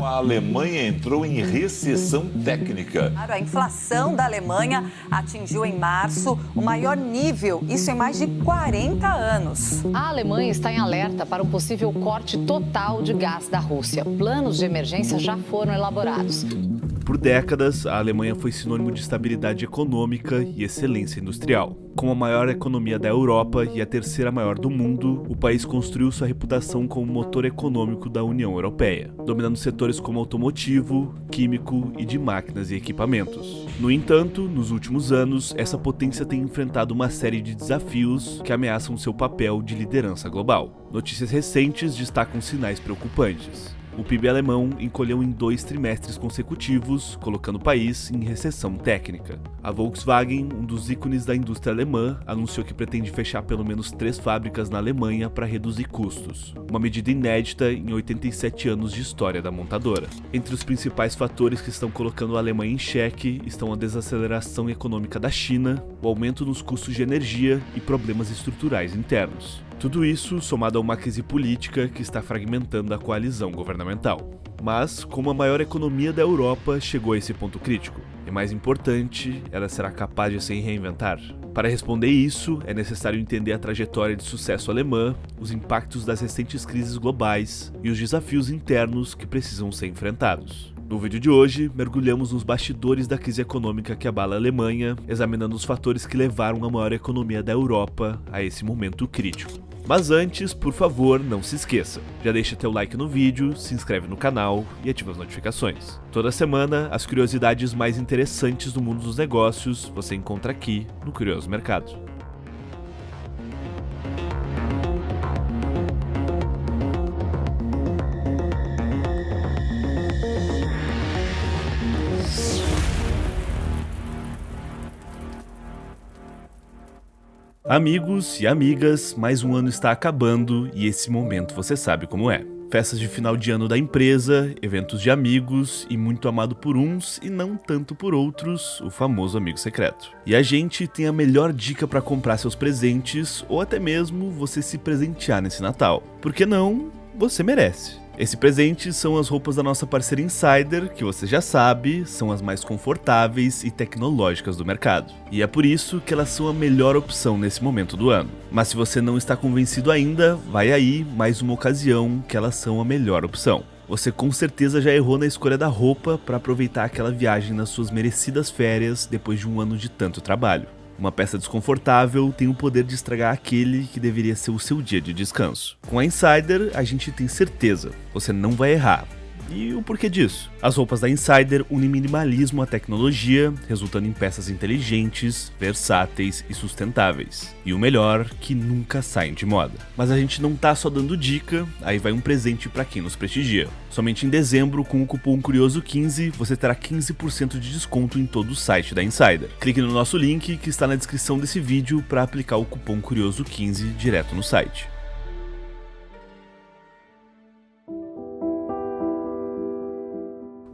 A Alemanha entrou em recessão técnica. A inflação da Alemanha atingiu em março o maior nível, isso em mais de 40 anos. A Alemanha está em alerta para um possível corte total de gás da Rússia. Planos de emergência já foram elaborados. Por décadas, a Alemanha foi sinônimo de estabilidade econômica e excelência industrial. Como a maior economia da Europa e a terceira maior do mundo, o país construiu sua reputação como motor econômico da União Europeia, dominando setores como automotivo, químico e de máquinas e equipamentos. No entanto, nos últimos anos, essa potência tem enfrentado uma série de desafios que ameaçam seu papel de liderança global. Notícias recentes destacam sinais preocupantes. O PIB alemão encolheu em 2 trimestres consecutivos, colocando o país em recessão técnica. A Volkswagen, um dos ícones da indústria alemã, anunciou que pretende fechar pelo menos 3 fábricas na Alemanha para reduzir custos, uma medida inédita em 87 anos de história da montadora. Entre os principais fatores que estão colocando a Alemanha em xeque estão a desaceleração econômica da China, o aumento nos custos de energia e problemas estruturais internos. Tudo isso somado a uma crise política que está fragmentando a coalizão governamental. Mas, como a maior economia da Europa chegou a esse ponto crítico? E mais importante, ela será capaz de se reinventar? Para responder isso, é necessário entender a trajetória de sucesso alemã, os impactos das recentes crises globais e os desafios internos que precisam ser enfrentados. No vídeo de hoje, mergulhamos nos bastidores da crise econômica que abala a Alemanha, examinando os fatores que levaram a maior economia da Europa a esse momento crítico. Mas antes, por favor, não se esqueça. Já deixa teu like no vídeo, se inscreve no canal e ativa as notificações. Toda semana, as curiosidades mais interessantes do mundo dos negócios você encontra aqui no Curioso Mercado. Amigos e amigas, mais um ano está acabando e esse momento você sabe como é. Festas de final de ano da empresa, eventos de amigos e muito amado por uns e não tanto por outros, o famoso amigo secreto. E a gente tem a melhor dica para comprar seus presentes ou até mesmo você se presentear nesse Natal. Por que não? Você merece. Esse presente são as roupas da nossa parceira Insider, que você já sabe, são as mais confortáveis e tecnológicas do mercado. E é por isso que elas são a melhor opção nesse momento do ano. Mas se você não está convencido ainda, vai aí mais uma ocasião que elas são a melhor opção. Você com certeza já errou na escolha da roupa para aproveitar aquela viagem nas suas merecidas férias depois de um ano de tanto trabalho. Uma peça desconfortável tem o poder de estragar aquele que deveria ser o seu dia de descanso. Com a Insider, a gente tem certeza, você não vai errar. E o porquê disso? As roupas da Insider unem minimalismo à tecnologia, resultando em peças inteligentes, versáteis e sustentáveis. E o melhor, que nunca saem de moda. Mas a gente não tá só dando dica, aí vai um presente para quem nos prestigia. Somente em dezembro, com o cupom Curioso15, você terá 15% de desconto em todo o site da Insider. Clique no nosso link que está na descrição desse vídeo para aplicar o cupom Curioso15 direto no site.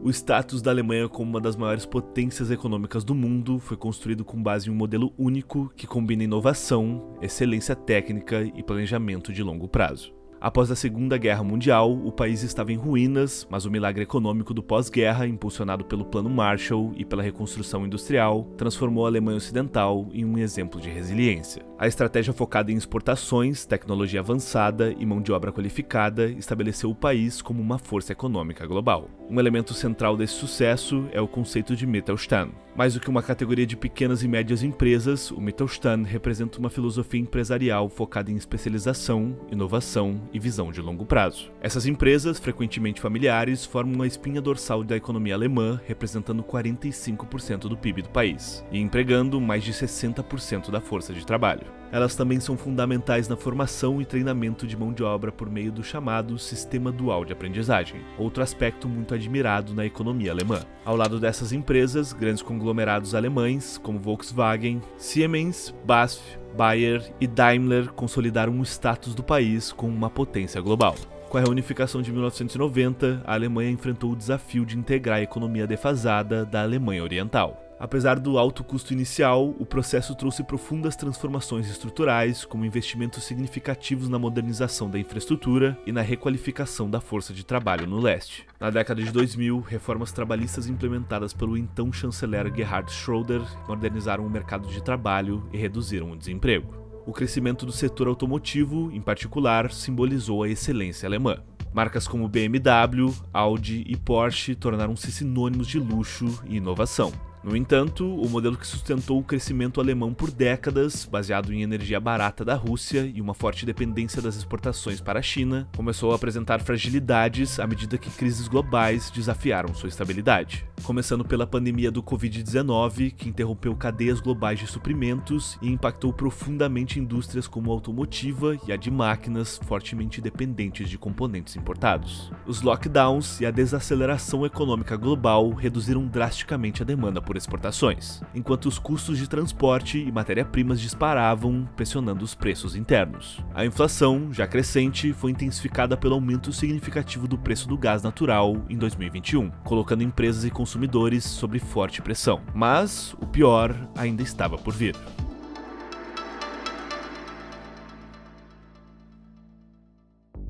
O status da Alemanha como uma das maiores potências econômicas do mundo foi construído com base em um modelo único que combina inovação, excelência técnica e planejamento de longo prazo. Após a Segunda Guerra Mundial, o país estava em ruínas, mas o milagre econômico do pós-guerra, impulsionado pelo Plano Marshall e pela reconstrução industrial, transformou a Alemanha Ocidental em um exemplo de resiliência. A estratégia focada em exportações, tecnologia avançada e mão de obra qualificada estabeleceu o país como uma força econômica global. Um elemento central desse sucesso é o conceito de Mittelstand. Mais do que uma categoria de pequenas e médias empresas, o Mittelstand representa uma filosofia empresarial focada em especialização, inovação e visão de longo prazo. Essas empresas, frequentemente familiares, formam a espinha dorsal da economia alemã, representando 45% do PIB do país e empregando mais de 60% da força de trabalho. Elas também são fundamentais na formação e treinamento de mão de obra por meio do chamado Sistema Dual de Aprendizagem, outro aspecto muito admirado na economia alemã. Ao lado dessas empresas, grandes conglomerados alemães, como Volkswagen, Siemens, BASF, Bayer e Daimler consolidaram o status do país como uma potência global. Com a reunificação de 1990, a Alemanha enfrentou o desafio de integrar a economia defasada da Alemanha Oriental. Apesar do alto custo inicial, o processo trouxe profundas transformações estruturais, como investimentos significativos na modernização da infraestrutura e na requalificação da força de trabalho no leste. Na década de 2000, reformas trabalhistas implementadas pelo então chanceler Gerhard Schröder modernizaram o mercado de trabalho e reduziram o desemprego. O crescimento do setor automotivo, em particular, simbolizou a excelência alemã. Marcas como BMW, Audi e Porsche tornaram-se sinônimos de luxo e inovação. No entanto, o modelo que sustentou o crescimento alemão por décadas, baseado em energia barata da Rússia e uma forte dependência das exportações para a China, começou a apresentar fragilidades à medida que crises globais desafiaram sua estabilidade. Começando pela pandemia do Covid-19, que interrompeu cadeias globais de suprimentos e impactou profundamente indústrias como a automotiva e a de máquinas, fortemente dependentes de componentes importados. Os lockdowns e a desaceleração econômica global reduziram drasticamente a demanda por exportações, enquanto os custos de transporte e matéria-primas disparavam, pressionando os preços internos. A inflação, já crescente, foi intensificada pelo aumento significativo do preço do gás natural em 2021, colocando empresas e consumidores sob forte pressão. Mas o pior ainda estava por vir.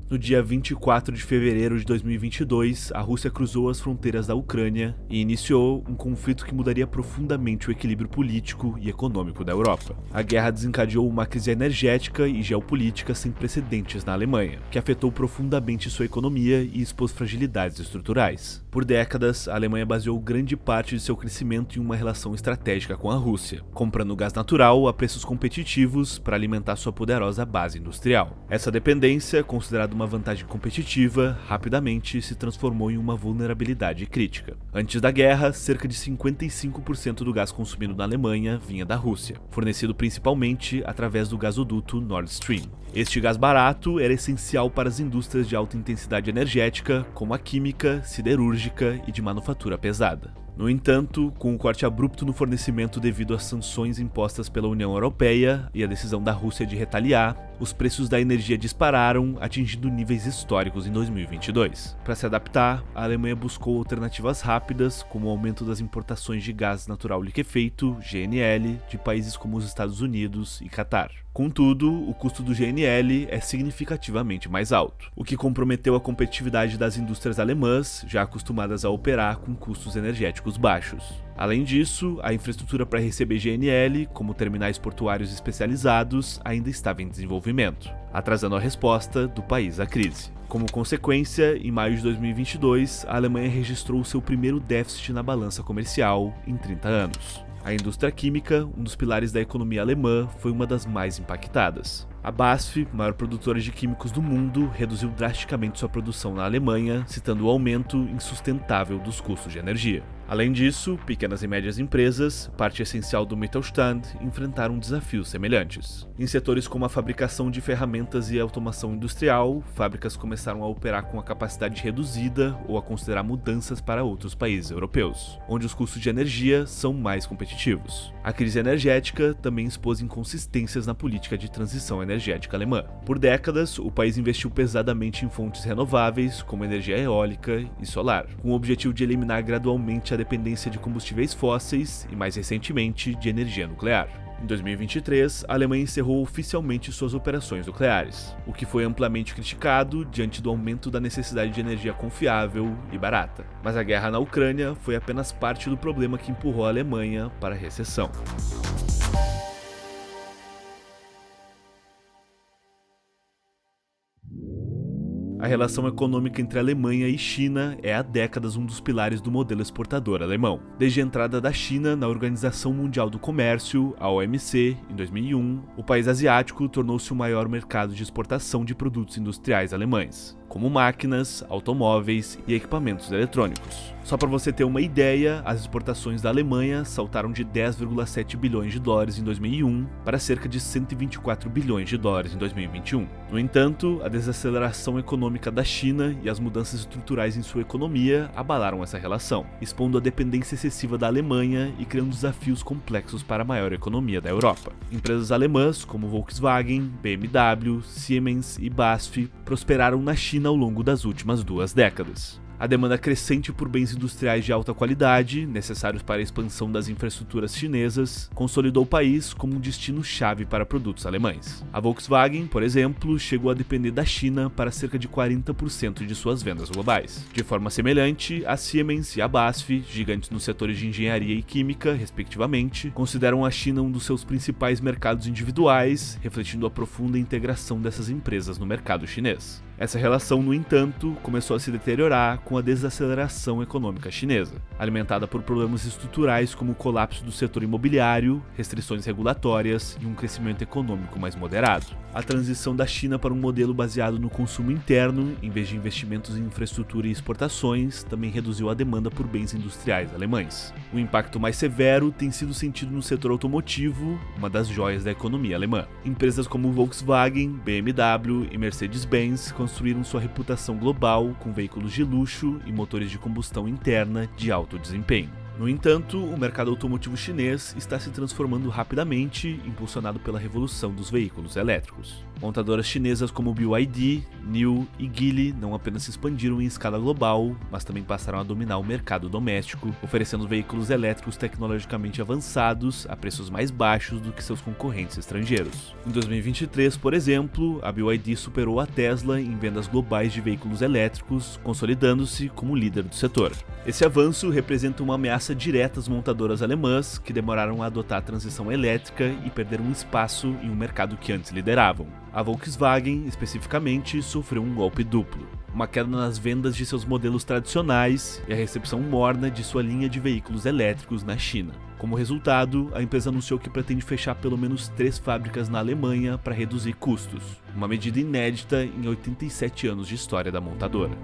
No dia 24 de fevereiro de 2022, a Rússia cruzou as fronteiras da Ucrânia e iniciou um conflito que mudaria profundamente o equilíbrio político e econômico da Europa. A guerra desencadeou uma crise energética e geopolítica sem precedentes na Alemanha, que afetou profundamente sua economia e expôs fragilidades estruturais. Por décadas, a Alemanha baseou grande parte de seu crescimento em uma relação estratégica com a Rússia, comprando gás natural a preços competitivos para alimentar sua poderosa base industrial. Essa dependência, considerada uma vantagem competitiva, rapidamente se transformou em uma vulnerabilidade crítica. Antes da guerra, cerca de 55% do gás consumido na Alemanha vinha da Rússia, fornecido principalmente através do gasoduto Nord Stream. Este gás barato era essencial para as indústrias de alta intensidade energética, como a química, siderúrgica e de manufatura pesada. No entanto, com o corte abrupto no fornecimento devido às sanções impostas pela União Europeia e a decisão da Rússia de retaliar, os preços da energia dispararam, atingindo níveis históricos em 2022. Para se adaptar, a Alemanha buscou alternativas rápidas, como o aumento das importações de gás natural liquefeito, GNL, de países como os Estados Unidos e Catar. Contudo, o custo do GNL é significativamente mais alto, o que comprometeu a competitividade das indústrias alemãs, já acostumadas a operar com custos energéticos baixos. Além disso, a infraestrutura para receber GNL, como terminais portuários especializados, ainda estava em desenvolvimento, atrasando a resposta do país à crise. Como consequência, em maio de 2022, a Alemanha registrou seu primeiro déficit na balança comercial em 30 anos. A indústria química, um dos pilares da economia alemã, foi uma das mais impactadas. A BASF, maior produtora de químicos do mundo, reduziu drasticamente sua produção na Alemanha, citando o aumento insustentável dos custos de energia. Além disso, pequenas e médias empresas, parte essencial do Mittelstand, enfrentaram desafios semelhantes. Em setores como a fabricação de ferramentas e automação industrial, fábricas começaram a operar com a capacidade reduzida ou a considerar mudanças para outros países europeus, onde os custos de energia são mais competitivos. A crise energética também expôs inconsistências na política de transição energética alemã. Por décadas, o país investiu pesadamente em fontes renováveis, como energia eólica e solar, com o objetivo de eliminar gradualmente a dependência de combustíveis fósseis e, mais recentemente, de energia nuclear. Em 2023, a Alemanha encerrou oficialmente suas operações nucleares, o que foi amplamente criticado diante do aumento da necessidade de energia confiável e barata. Mas a guerra na Ucrânia foi apenas parte do problema que empurrou a Alemanha para a recessão. A relação econômica entre a Alemanha e China é há décadas um dos pilares do modelo exportador alemão. Desde a entrada da China na Organização Mundial do Comércio, a OMC, em 2001, o país asiático tornou-se o maior mercado de exportação de produtos industriais alemães, como máquinas, automóveis e equipamentos eletrônicos. Só para você ter uma ideia, as exportações da Alemanha saltaram de 10,7 bilhões de dólares em 2001 para cerca de 124 bilhões de dólares em 2021. No entanto, a desaceleração econômica da China e as mudanças estruturais em sua economia abalaram essa relação, expondo a dependência excessiva da Alemanha e criando desafios complexos para a maior economia da Europa. Empresas alemãs como Volkswagen, BMW, Siemens e BASF prosperaram na China ao longo das últimas 2 décadas. A demanda crescente por bens industriais de alta qualidade, necessários para a expansão das infraestruturas chinesas, consolidou o país como um destino-chave para produtos alemães. A Volkswagen, por exemplo, chegou a depender da China para cerca de 40% de suas vendas globais. De forma semelhante, a Siemens e a BASF, gigantes nos setores de engenharia e química, respectivamente, consideram a China um dos seus principais mercados individuais, refletindo a profunda integração dessas empresas no mercado chinês. Essa relação, no entanto, começou a se deteriorar com a desaceleração econômica chinesa, alimentada por problemas estruturais como o colapso do setor imobiliário, restrições regulatórias e um crescimento econômico mais moderado. A transição da China para um modelo baseado no consumo interno, em vez de investimentos em infraestrutura e exportações, também reduziu a demanda por bens industriais alemães. O impacto mais severo tem sido sentido no setor automotivo, uma das joias da economia alemã. Empresas como Volkswagen, BMW e Mercedes-Benz construíram sua reputação global com veículos de luxo e motores de combustão interna de alto desempenho. No entanto, o mercado automotivo chinês está se transformando rapidamente, impulsionado pela revolução dos veículos elétricos. Montadoras chinesas como BYD, NIO e Geely não apenas se expandiram em escala global, mas também passaram a dominar o mercado doméstico, oferecendo veículos elétricos tecnologicamente avançados a preços mais baixos do que seus concorrentes estrangeiros. Em 2023, por exemplo, a BYD superou a Tesla em vendas globais de veículos elétricos, consolidando-se como líder do setor. Esse avanço representa uma ameaça direta às montadoras alemãs, que demoraram a adotar a transição elétrica e perderam espaço em um mercado que antes lideravam. A Volkswagen, especificamente, sofreu um golpe duplo: uma queda nas vendas de seus modelos tradicionais e a recepção morna de sua linha de veículos elétricos na China. Como resultado, a empresa anunciou que pretende fechar pelo menos 3 fábricas na Alemanha para reduzir custos, uma medida inédita em 87 anos de história da montadora.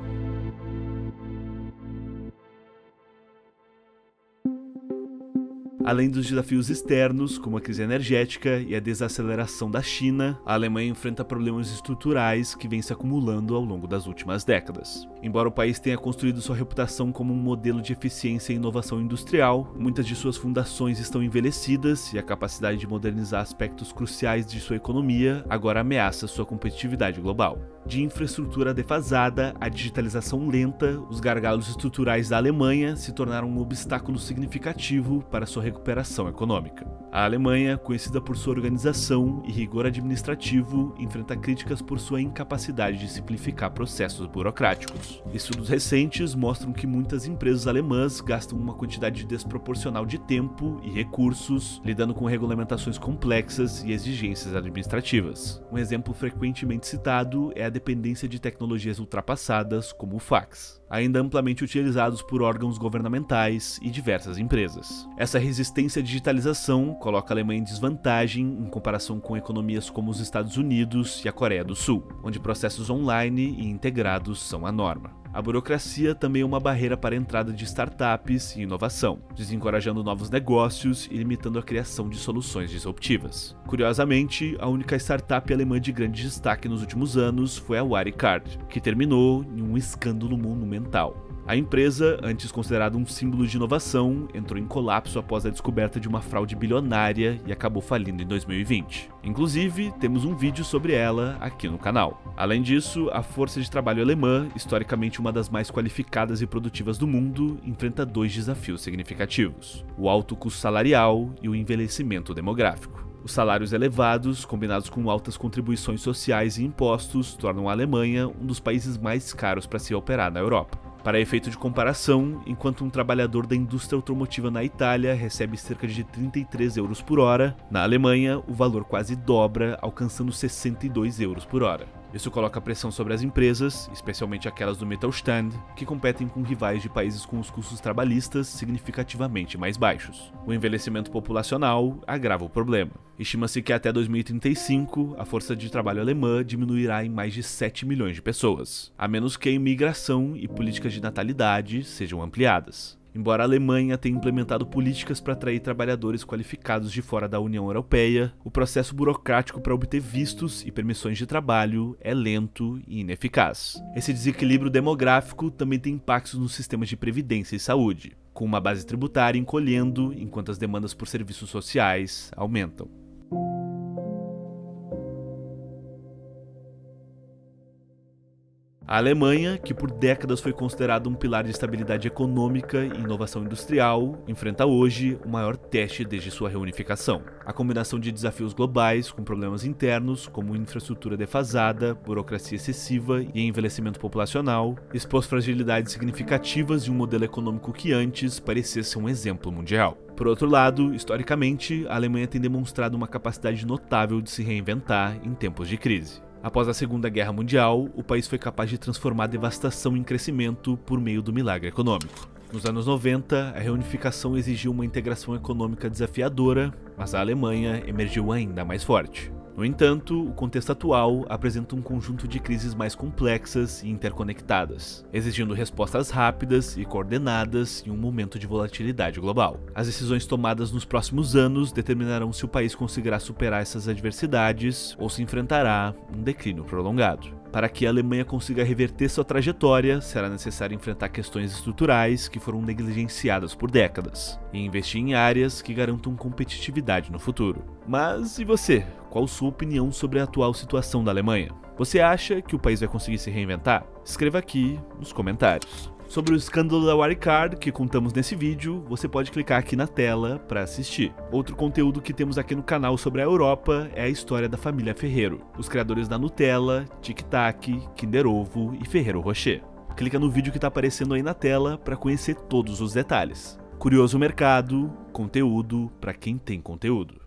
Além dos desafios externos, como a crise energética e a desaceleração da China, a Alemanha enfrenta problemas estruturais que vêm se acumulando ao longo das últimas décadas. Embora o país tenha construído sua reputação como um modelo de eficiência e inovação industrial, muitas de suas fundações estão envelhecidas e a capacidade de modernizar aspectos cruciais de sua economia agora ameaça sua competitividade global. De infraestrutura defasada à digitalização lenta, os gargalos estruturais da Alemanha se tornaram um obstáculo significativo para sua recuperação econômica. A Alemanha, conhecida por sua organização e rigor administrativo, enfrenta críticas por sua incapacidade de simplificar processos burocráticos. Estudos recentes mostram que muitas empresas alemãs gastam uma quantidade desproporcional de tempo e recursos lidando com regulamentações complexas e exigências administrativas. Um exemplo frequentemente citado é a dependência de tecnologias ultrapassadas, como o fax, ainda amplamente utilizados por órgãos governamentais e diversas empresas. Essa resistência à digitalização coloca a Alemanha em desvantagem em comparação com economias como os Estados Unidos e a Coreia do Sul, onde processos online e integrados são a norma. A burocracia também é uma barreira para a entrada de startups e inovação, desencorajando novos negócios e limitando a criação de soluções disruptivas. Curiosamente, a única startup alemã de grande destaque nos últimos anos foi a Wirecard, que terminou em um escândalo monumental. A empresa, antes considerada um símbolo de inovação, entrou em colapso após a descoberta de uma fraude bilionária e acabou falindo em 2020. Inclusive, temos um vídeo sobre ela aqui no canal. Além disso, a força de trabalho alemã, historicamente uma das mais qualificadas e produtivas do mundo, enfrenta 2 desafios significativos: o alto custo salarial e o envelhecimento demográfico. Os salários elevados, combinados com altas contribuições sociais e impostos, tornam a Alemanha um dos países mais caros para se operar na Europa. Para efeito de comparação, enquanto um trabalhador da indústria automotiva na Itália recebe cerca de 33 euros por hora, na Alemanha o valor quase dobra, alcançando 62 euros por hora. Isso coloca pressão sobre as empresas, especialmente aquelas do Mittelstand, que competem com rivais de países com os custos trabalhistas significativamente mais baixos. O envelhecimento populacional agrava o problema. Estima-se que até 2035, a força de trabalho alemã diminuirá em mais de 7 milhões de pessoas, a menos que a imigração e políticas de natalidade sejam ampliadas. Embora a Alemanha tenha implementado políticas para atrair trabalhadores qualificados de fora da União Europeia, o processo burocrático para obter vistos e permissões de trabalho é lento e ineficaz. Esse desequilíbrio demográfico também tem impactos nos sistemas de previdência e saúde, com uma base tributária encolhendo enquanto as demandas por serviços sociais aumentam. A A Alemanha, que por décadas foi considerada um pilar de estabilidade econômica e inovação industrial, enfrenta hoje o maior teste desde sua reunificação. A combinação de desafios globais com problemas internos, como infraestrutura defasada, burocracia excessiva e envelhecimento populacional, expôs fragilidades significativas de um modelo econômico que antes parecia ser um exemplo mundial. Por outro lado, historicamente, a Alemanha tem demonstrado uma capacidade notável de se reinventar em tempos de crise. Após a Segunda Guerra Mundial, o país foi capaz de transformar a devastação em crescimento por meio do milagre econômico. Nos anos 90, a reunificação exigiu uma integração econômica desafiadora, mas a Alemanha emergiu ainda mais forte. No entanto, o contexto atual apresenta um conjunto de crises mais complexas e interconectadas, exigindo respostas rápidas e coordenadas em um momento de volatilidade global. As decisões tomadas nos próximos anos determinarão se o país conseguirá superar essas adversidades ou se enfrentará um declínio prolongado. Para que a Alemanha consiga reverter sua trajetória, será necessário enfrentar questões estruturais que foram negligenciadas por décadas e investir em áreas que garantam competitividade no futuro. Mas e você? Qual sua opinião sobre a atual situação da Alemanha? Você acha que o país vai conseguir se reinventar? Escreva aqui nos comentários. Sobre o escândalo da Wirecard que contamos nesse vídeo, você pode clicar aqui na tela para assistir. Outro conteúdo que temos aqui no canal sobre a Europa é a história da família Ferrero, os criadores da Nutella, Tic Tac, Kinder Ovo e Ferrero Rocher. Clica no vídeo que está aparecendo aí na tela para conhecer todos os detalhes. Curioso Mercado, conteúdo para quem tem conteúdo.